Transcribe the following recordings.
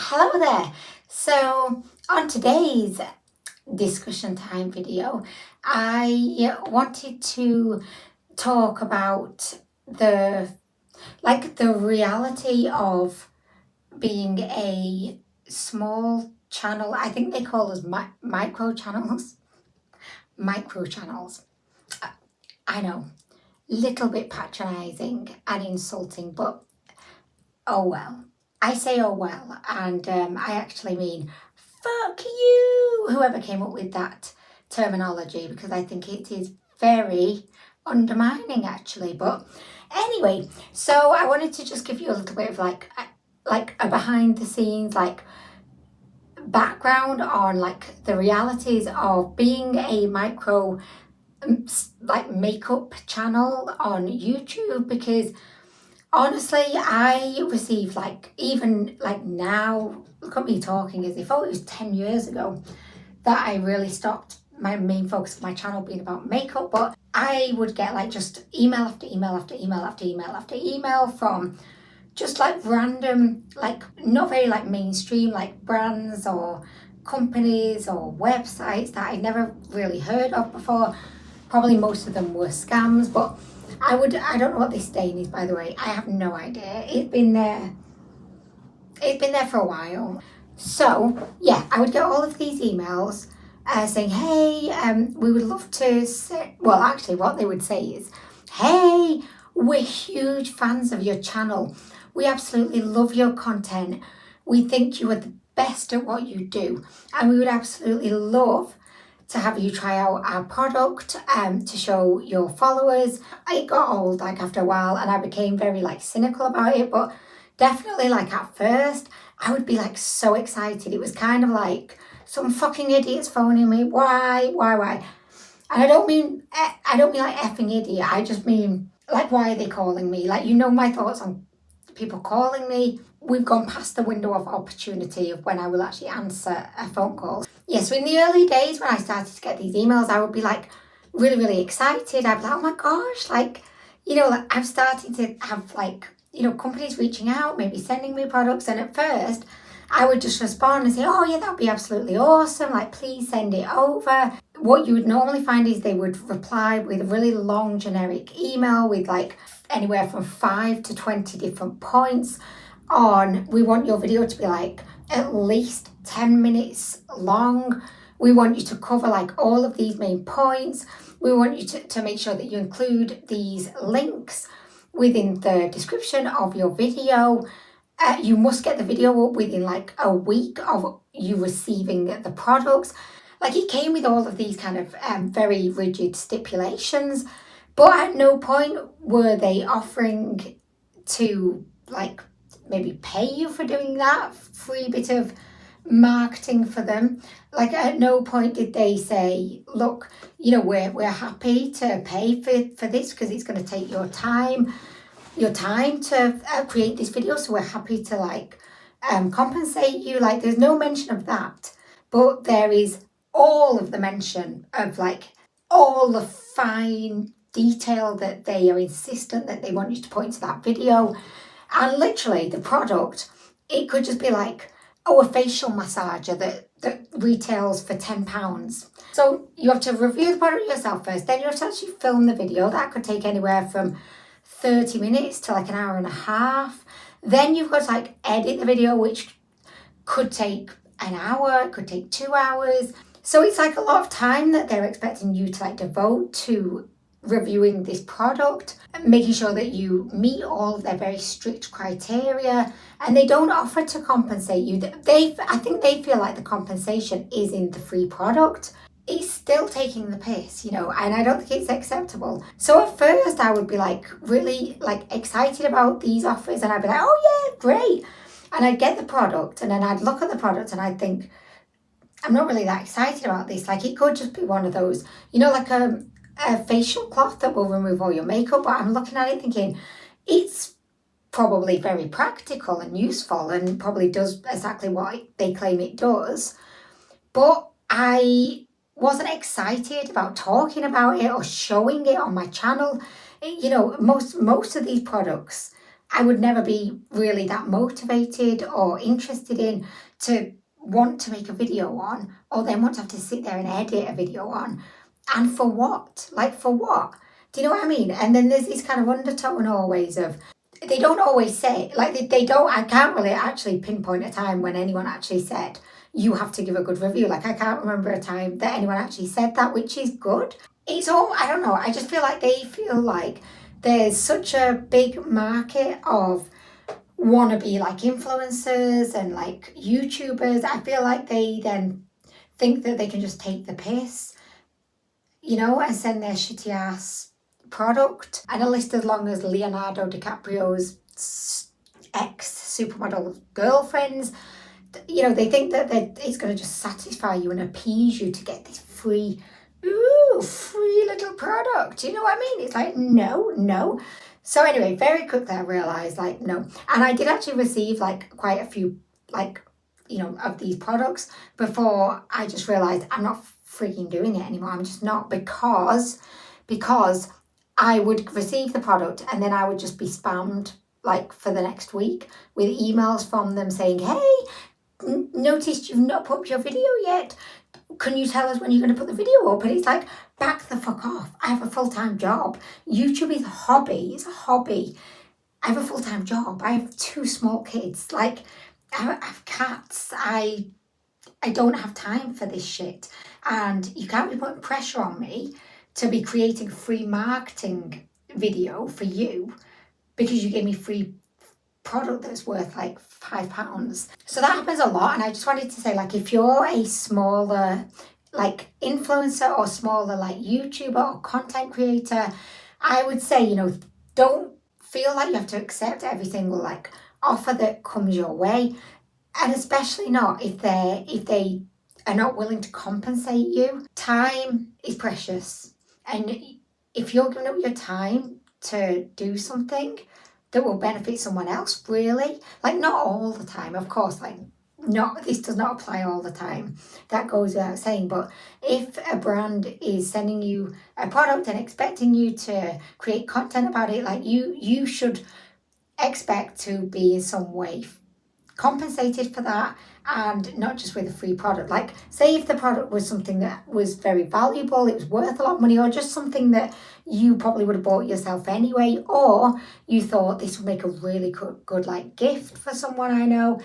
Hello there. So, on today's discussion time video, I wanted to talk about the reality of being a small channel. I think they call us micro channels. Micro channels. I know, little bit patronizing and insulting, but oh well. I say oh well, and I actually mean fuck you, whoever came up with that terminology, because I think it is very undermining actually. But anyway, so I wanted to just give you a little bit of like a behind the scenes background on like the realities of being a micro makeup channel on YouTube, because honestly, I received even now, look at me talking as if, oh, it was 10 years ago that I really stopped my main focus of my channel being about makeup. But I would get just email after email after email after email after email from just random, not very mainstream, brands or companies or websites that I never really heard of before. Probably most of them were scams, but I don't know what this stain is, by the way. I have no idea. It's been there for a while. So, yeah, I would get all of these emails saying, hey, we would love to say, well, actually, what they would say is, hey, we're huge fans of your channel. We absolutely love your content. We think you are the best at what you do. And we would absolutely love to have you try out our product to show your followers. It got old after a while, and I became very cynical about it, but definitely at first I would be so excited. It was kind of like some fucking idiots phoning me. Why? And I don't mean effing idiot. I just mean why are they calling me? My thoughts on people calling me. We've gone past the window of opportunity of when I will actually answer a phone call. Yeah, so in the early days when I started to get these emails, I would be really, really excited. I'd be like, oh my gosh, I'm starting to have companies reaching out, maybe sending me products. And at first, I would just respond and say, oh yeah, that would be absolutely awesome. Please send it over. What you would normally find is they would reply with a really long generic email with anywhere from 5 to 20 different points on, we want your video to be at least 10 minutes long. We want you to cover all of these main points. We want you to make sure that you include these links within the description of your video. You must get the video up within a week of you receiving the products. It came with all of these kind of very rigid stipulations, but at no point were they offering to maybe pay you for doing that free bit of marketing for them. At no point did they say, look, we're happy to pay for this because it's going to take your time to create this video, so we're happy to compensate you. There's no mention of that, but there is all of the mention of all the fine detail that they are insistent that they want you to put into that video. And literally the product, it could just be a facial massager that retails for £10. So you have to review the product yourself first, then you have to actually film the video. That could take anywhere from 30 minutes to an hour and a half. Then you've got to edit the video, which could take an hour, it could take 2 hours. So it's a lot of time that they're expecting you to devote to reviewing this product, making sure that you meet all of their very strict criteria, and they don't offer to compensate you. I think they feel like the compensation is in the free product. It's still taking the piss, and I don't think it's acceptable. So at first I would be really excited about these offers, and I'd be like, oh yeah, great. And I'd get the product, and then I'd look at the product and I'd think, I'm not really that excited about this. It could just be one of those, a facial cloth that will remove all your makeup. But I'm looking at it thinking, it's probably very practical and useful and probably does exactly what they claim it does. But I wasn't excited about talking about it or showing it on my channel. Most of these products I would never be really that motivated or interested in to want to make a video on, or then want to have to sit there and edit a video on. And for what? Like, for what? Do you know what I mean? And then there's this kind of undertone always of, they don't always say, like, they don't, I can't really actually pinpoint a time when anyone actually said, you have to give a good review. Like, I can't remember a time that anyone actually said that, which is good. It's all, I don't know, I just feel like they feel like there's such a big market of wannabe like influencers and like YouTubers. I feel like they then think that they can just take the piss, you know, and send their shitty ass product. And a list as long as Leonardo DiCaprio's ex supermodel girlfriends, you know, they think that it's going to just satisfy you and appease you to get this free little product. You know what I mean? It's like, no. So anyway, very quickly I realised, like, no. And I did actually receive like quite a few, like, you know, of these products before I just realised I'm not freaking doing it anymore. I'm just not, because I would receive the product and then I would just be spammed like for the next week with emails from them saying, hey, noticed you've not put up your video yet. Can you tell us when you're going to put the video up? And it's like, back the fuck off. I have a full-time job. YouTube is a hobby. It's a hobby. I have a full-time job. I have 2 small kids. Like, I have cats. I don't have time for this shit. And you can't be putting pressure on me to be creating a free marketing video for you because you gave me free product that's worth like £5. So that happens a lot. And I just wanted to say, like, if you're a smaller like influencer or smaller like YouTuber or content creator, I would say, you know, don't feel like you have to accept every single like offer that comes your way, and especially not if they are not willing to compensate you. Time is precious, and if you're giving up your time to do something that will benefit someone else, really, like, not all the time, of course, like, not, this does not apply all the time, that goes without saying, but if a brand is sending you a product and expecting you to create content about it, like, you should expect to be in some way compensated for that, and not just with a free product. Like, say if the product was something that was very valuable, it was worth a lot of money, or just something that you probably would have bought yourself anyway, or you thought this would make a really good like gift for someone I know,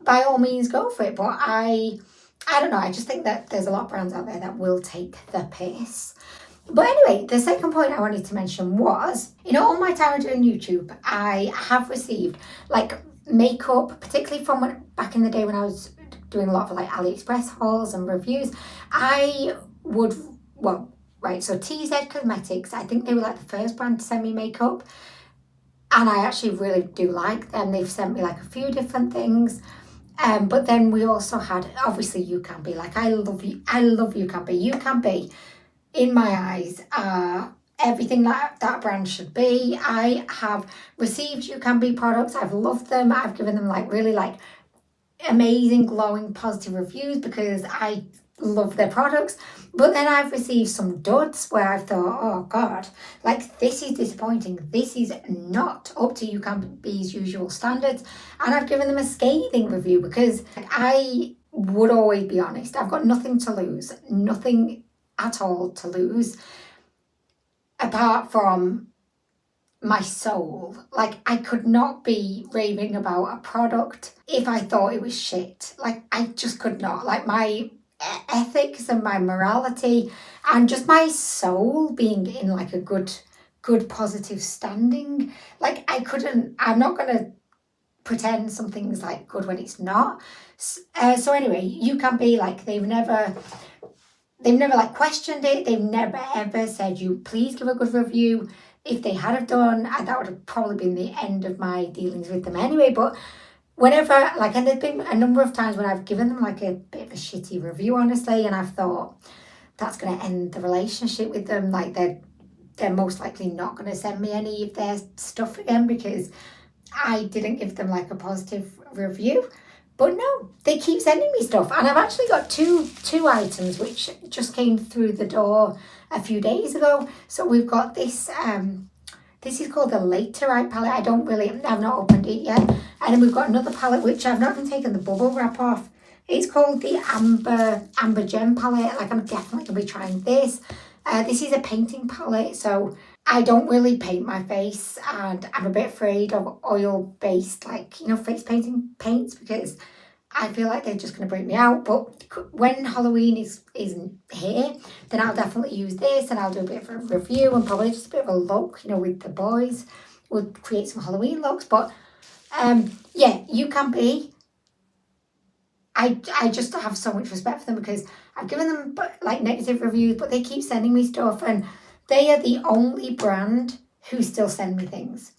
by all means go for it. But I don't know, I just think that there's a lot of brands out there that will take the piss. But anyway, the second point I wanted to mention was, you know, all my time doing YouTube, I have received like makeup, particularly from back in the day when I was doing a lot of like AliExpress hauls and reviews. I would, so TZ Cosmetics, I think they were like the first brand to send me makeup, and I actually really do like them. They've sent me like a few different things. But then we also had, obviously, YouCamBe. Like, I love YouCamBe. YouCamBe, in my eyes, everything that brand should be. I have received YouCamBe products. I've loved them. I've given them like really like amazing, glowing, positive reviews because I love their products. But then I've received some duds where I've thought, oh God, like, this is disappointing. This is not up to YouCamBe's usual standards. And I've given them a scathing review because I would always be honest. I've got nothing to lose, nothing at all to lose, apart from my soul. Like, I could not be raving about a product if I thought it was shit. Like, I just could not. Like, my ethics and my morality and just my soul being in like a good positive standing, like, I'm not gonna pretend something's like good when it's not. So anyway, YouCamBe, like, they've never like questioned it. They've never ever said, you please give a good review. If they had have done, that would have probably been the end of my dealings with them anyway. But whenever, like, and there's been a number of times when I've given them like a bit of a shitty review, honestly, and I've thought that's going to end the relationship with them. Like, they're most likely not going to send me any of their stuff again because I didn't give them like a positive review. But no, they keep sending me stuff, and I've actually got two items which just came through the door a few days ago. So we've got this This is called the Laterite palette. I've not opened it yet. And then we've got another palette which I've not even taken the bubble wrap off. It's called the Amber Gem palette. Like, I'm definitely going to be trying this. This is a painting palette, so I don't really paint my face, and I'm a bit afraid of oil-based, like, you know, face painting paints, because I feel like they're just going to break me out. But when Halloween is here, then I'll definitely use this, and I'll do a bit of a review and probably just a bit of a look, you know, with the boys. We'll create some Halloween looks. But yeah, you can be. I just have so much respect for them because I've given them like negative reviews, but they keep sending me stuff, and they are the only brand who still send me things.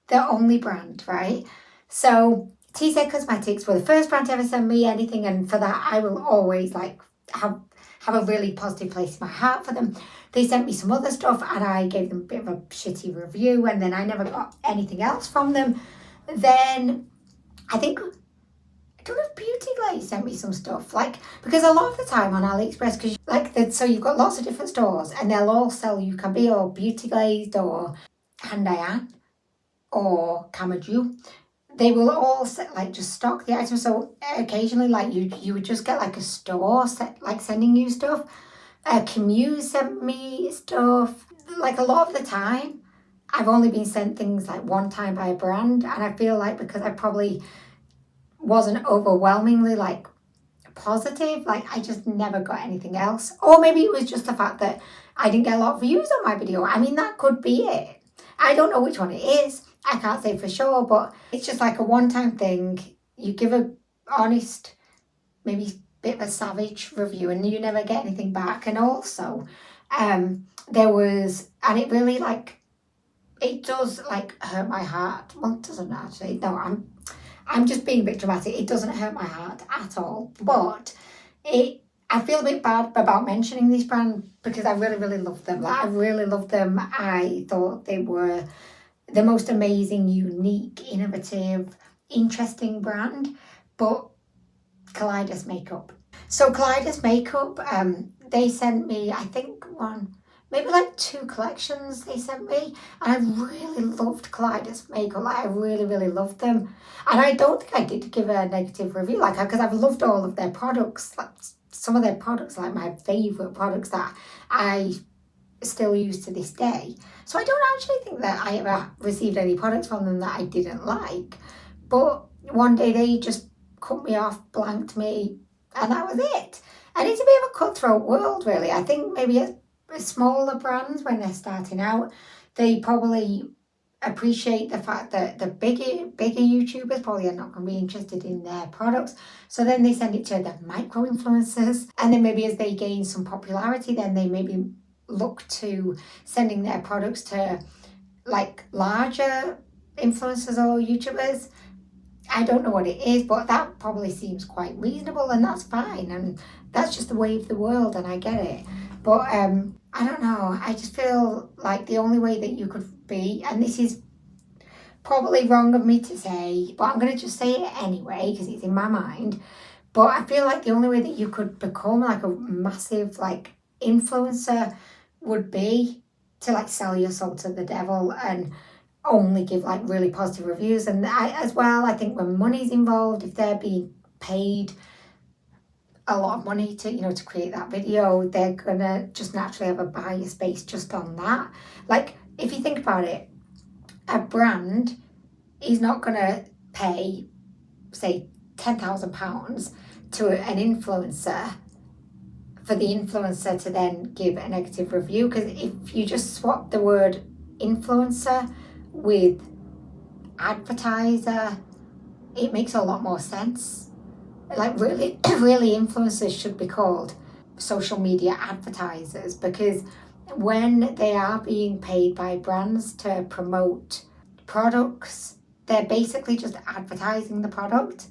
The only brand, right? So TZ Cosmetics were the first brand to ever send me anything, and for that I will always like have a really positive place in my heart for them. They sent me some other stuff and I gave them a bit of a shitty review, and then I never got anything else from them. Then I think, I don't know if Beauty Glaze sent me some stuff, like, because a lot of the time on AliExpress, because so you've got lots of different stores and they'll all sell you can be or Beauty Glazed or Handayan or Kamaju. They will all like just stock the items. So occasionally, like, you would just get like a store like sending you stuff. Camuse sent me stuff. Like, a lot of the time, I've only been sent things like one time by a brand, and I feel like because I probably wasn't overwhelmingly like positive, like I just never got anything else. Or maybe it was just the fact that I didn't get a lot of views on my video. I mean, that could be it. I don't know which one it is. I can't say for sure, but it's just like a one-time thing. You give a honest, maybe bit of a savage review, and you never get anything back. And also, there was, and it really like, it does like hurt my heart. Well, it doesn't actually. No, I'm just being a bit dramatic. It doesn't hurt my heart at all, but I feel a bit bad about mentioning this brand because I really, really love them. Like, I really love them. I thought they were the most amazing, unique, innovative, interesting brand. But Kaleidos Makeup. So Kaleidos Makeup, they sent me, I think maybe like 2 collections they sent me, and I really loved Kaleidos Makeup. Like, I really, really loved them, and I don't think I did give a negative review, like, because I've loved all of their products. Like, some of their products, like my favourite products that I still use to this day. So I don't actually think that I ever received any products from them that I didn't like. But one day they just cut me off, blanked me, and that was it. And it's a bit of a cutthroat world, really. I think maybe smaller brands, when they're starting out, they probably appreciate the fact that the bigger YouTubers probably are not going to be interested in their products. So then they send it to the micro influencers. And then maybe as they gain some popularity, then they maybe look to sending their products to like larger influencers or YouTubers. I don't know what it is, but that probably seems quite reasonable, and that's fine, and that's just the way of the world, and I get it. But I don't know, I just feel like the only way that you could be, and this is probably wrong of me to say, but I'm going to just say it anyway because it's in my mind, but I feel like the only way that you could become like a massive like influencer would be to like sell your soul to the devil and only give like really positive reviews. And I think when money's involved, if they're being paid a lot of money to, you know, to create that video, they're gonna just naturally have a bias based just on that. Like, if you think about it, a brand is not gonna pay, say, £10,000 to an influencer for the influencer to then give a negative review, because if you just swap the word influencer with advertiser, it makes a lot more sense. Like, really, really, influencers should be called social media advertisers, because when they are being paid by brands to promote products, they're basically just advertising the product.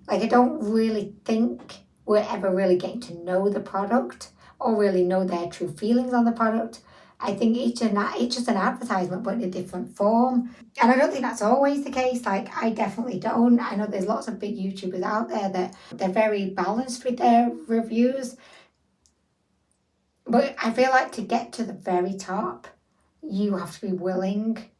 Like, I don't really think we're ever really getting to know the product or really know their true feelings on the product. I think it's just an advertisement, but in a different form. And I don't think that's always the case. Like, I definitely don't. I know there's lots of big YouTubers out there that they're very balanced with their reviews. But I feel like to get to the very top, you have to be willing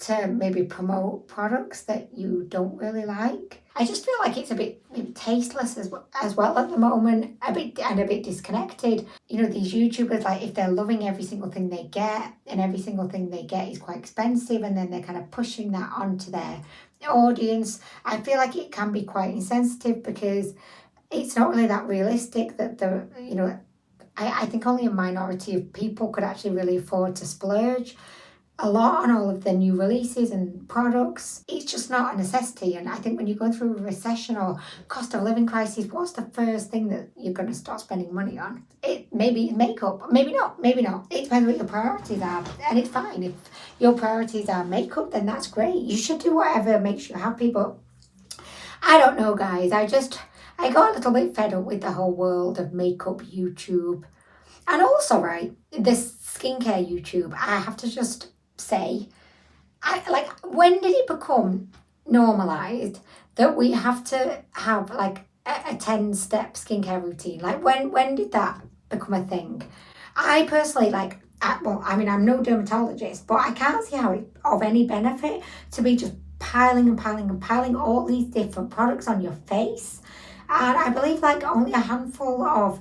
to maybe promote products that you don't really like. I just feel like it's a bit maybe tasteless as well at the moment, a bit disconnected. You know, these YouTubers, like if they're loving every single thing they get and every single thing they get is quite expensive, and then they're kind of pushing that onto their audience, I feel like it can be quite insensitive because it's not really that realistic that the, you know, I think only a minority of people could actually really afford to splurge a lot on all of the new releases and products. It's just not a necessity. And I think when you go through a recession or cost of living crisis, what's the first thing that you're going to start spending money on? It maybe makeup, maybe not. It depends what your priorities are, and it's fine. If your priorities are makeup, then that's great. You should do whatever makes you happy. But I don't know, guys. I got a little bit fed up with the whole world of makeup YouTube. And also, right, this skincare YouTube, I have to just say, when did it become normalized that we have to have like a 10-step skincare routine? Like when did that become a thing? I personally I'm no dermatologist, but I can't see how it's of any benefit to be just piling and piling and piling all these different products on your face. And I believe like only a handful of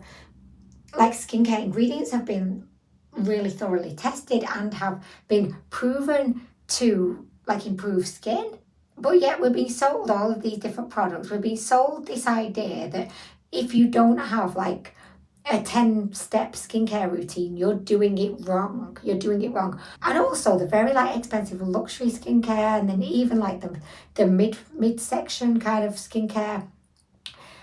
like skincare ingredients have been really thoroughly tested and have been proven to like improve skin. But yet we're being sold all of these different products. We're being sold this idea that if you don't have like a 10-step skincare routine, you're doing it wrong. And also the very like expensive luxury skincare, and then even like the mid-section kind of skincare.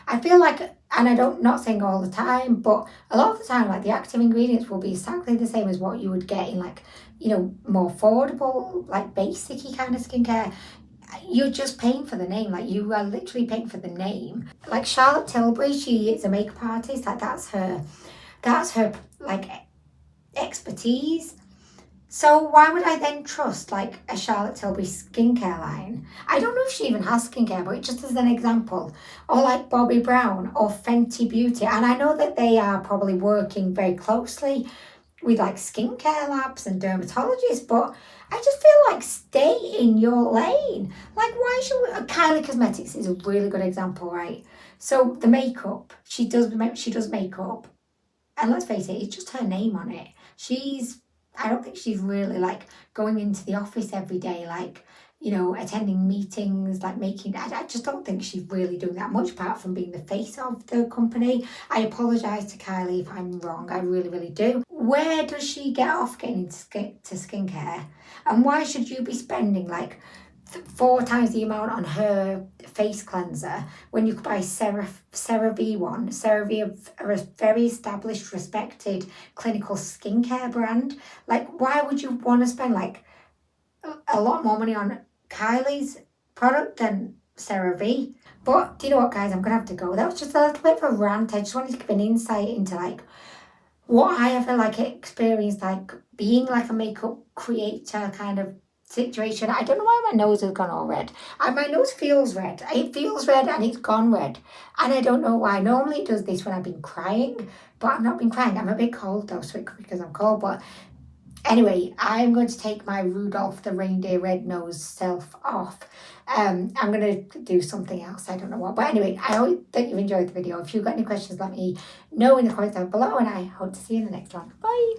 I feel like, and I don't, not saying all the time, but a lot of the time, like the active ingredients will be exactly the same as what you would get in like, you know, more affordable, like basic-y kind of skincare. You're just paying for the name, like you are literally paying for the name. Like Charlotte Tilbury, she is a makeup artist, like that's her like expertise. So why would I then trust like a Charlotte Tilbury skincare line? I don't know if she even has skincare, but just as an example, or like Bobbi Brown or Fenty Beauty. And I know that they are probably working very closely with like skincare labs and dermatologists, but I just feel like stay in your lane. Like why should we, Kylie Cosmetics is a really good example, right? So the makeup, she does makeup, and let's face it, it's just her name on it. I don't think she's really like going into the office every day, like, you know, attending meetings, like I just don't think she's really doing that much apart from being the face of the company. I apologise to Kylie if I'm wrong, I really, really do. Where does she get off getting into skincare? And why should you be spending like 4 times the amount on her face cleanser when you could buy CeraVe one? CeraVe are a very established, respected clinical skincare brand. Like, why would you want to spend like a lot more money on Kylie's product than CeraVe? But do you know what, guys? I'm gonna have to go. That was just a little bit of a rant. I just wanted to give an insight into like what I ever like experienced, like being like a makeup creator kind of situation. I don't know why my nose has gone all red. And my nose feels red. It feels red and it's gone red. And I don't know why. Normally it does this when I've been crying, but I've not been crying. I'm a bit cold though, so it could be because I'm cold. But anyway, I'm going to take my Rudolph the Reindeer Red-Nosed self off. I'm going to do something else. I don't know what. But anyway, I hope that you've enjoyed the video. If you've got any questions, let me know in the comments down below. And I hope to see you in the next one. Bye.